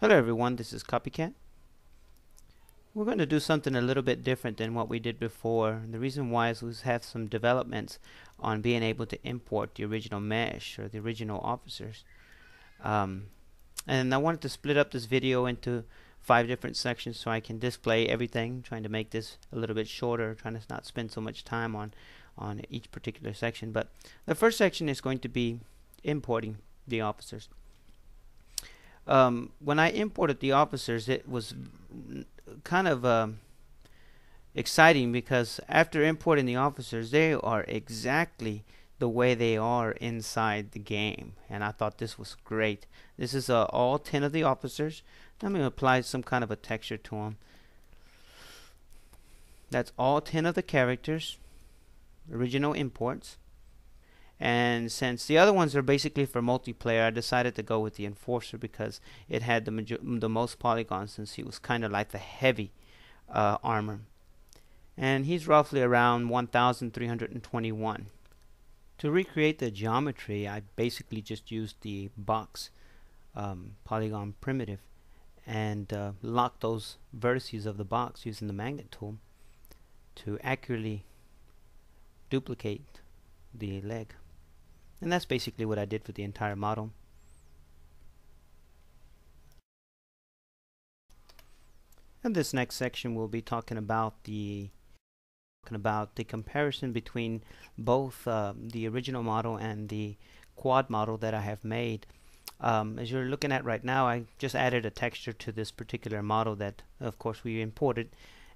Hello everyone, this is Copycat. We're going to do something a little bit different than what we did before. And the reason why is we have some developments on being able to import the original mesh or the original officers. And I wanted to split up this video into 5 different sections so I can display everything, trying to make this a little bit shorter, trying to not spend so much time on each particular section. But the first section is going to be importing the officers. When I imported the officers, it was kind of exciting because after importing the officers, they are exactly the way they are inside the game, and I thought this was great. This is all 10 of the officers. I'm going to apply some kind of a texture to them. That's all 10 of the characters, original imports. And since the other ones are basically for multiplayer, I decided to go with the Enforcer because it had the most polygons, since he was kind of like the heavy armor. And he's roughly around 1,321. To recreate the geometry, I basically just used the box polygon primitive and locked those vertices of the box using the magnet tool to accurately duplicate the leg. And that's basically what I did for the entire model. In this next section, we'll be talking about the comparison between both the original model and the quad model that I have made. As you're looking at right now, I just added a texture to this particular model that, of course, we imported,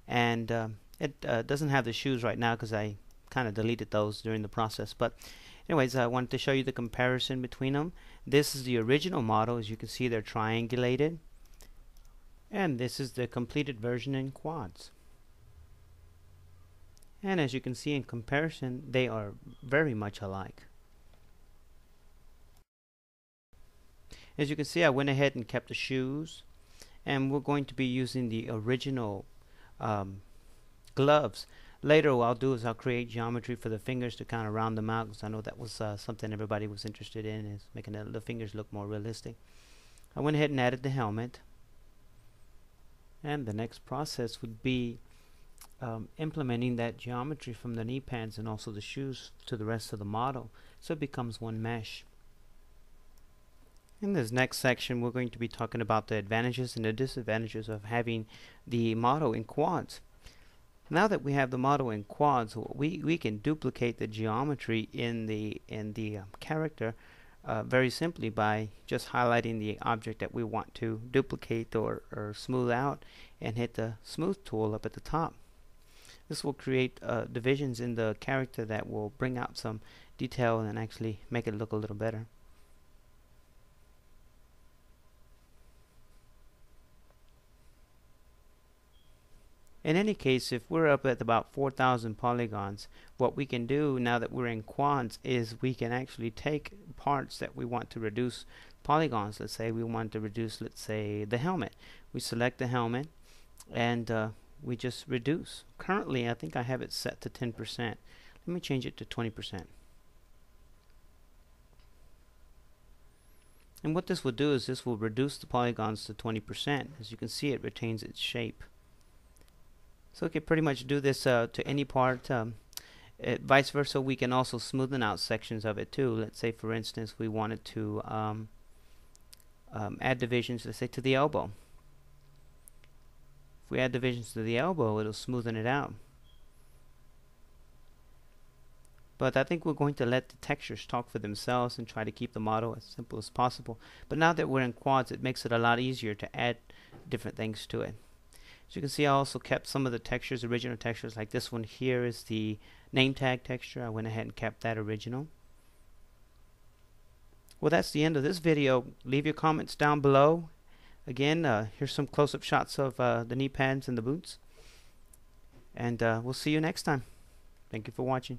and it doesn't have the shoes right now because I kind of deleted those during the process. But anyways, I wanted to show you the comparison between them. This is the original model. As you can see, they're triangulated, and this is the completed version in quads. And as you can see in comparison, they are very much alike. As you can see, I went ahead and kept the shoes, and we're going to be using the original gloves. Later what I'll do is I'll create geometry for the fingers to kind of round them out, because I know that was something everybody was interested in, is making the fingers look more realistic. I went ahead and added the helmet, and the next process would be implementing that geometry from the knee pads and also the shoes to the rest of the model, so it becomes one mesh. In this next section, we're going to be talking about the advantages and the disadvantages of having the model in quads. Now that we have the model in quads, we can duplicate the geometry in the character very simply by just highlighting the object that we want to duplicate or smooth out, and hit the smooth tool up at the top. This will create divisions in the character that will bring out some detail and actually make it look a little better. In any case, if we're up at about 4,000 polygons, what we can do now that we're in quads is we can actually take parts that we want to reduce polygons. Let's say we want to reduce, let's say, the helmet. We select the helmet and we just reduce. Currently, I think I have it set to 10%. Let me change it to 20%. And what this will do is this will reduce the polygons to 20%. As you can see, it retains its shape. So we can pretty much do this to any part. Vice versa, we can also smoothen out sections of it too. Let's say, for instance, we wanted to add divisions, let's say, to the elbow. If we add divisions to the elbow, it'll smoothen it out. But I think we're going to let the textures talk for themselves and try to keep the model as simple as possible. But now that we're in quads, it makes it a lot easier to add different things to it. As you can see, I also kept some of the textures, original textures, like this one here is the name tag texture. I went ahead and kept that original. Well, that's the end of this video. Leave your comments down below. Again, here's some close-up shots of the knee pads and the boots. And we'll see you next time. Thank you for watching.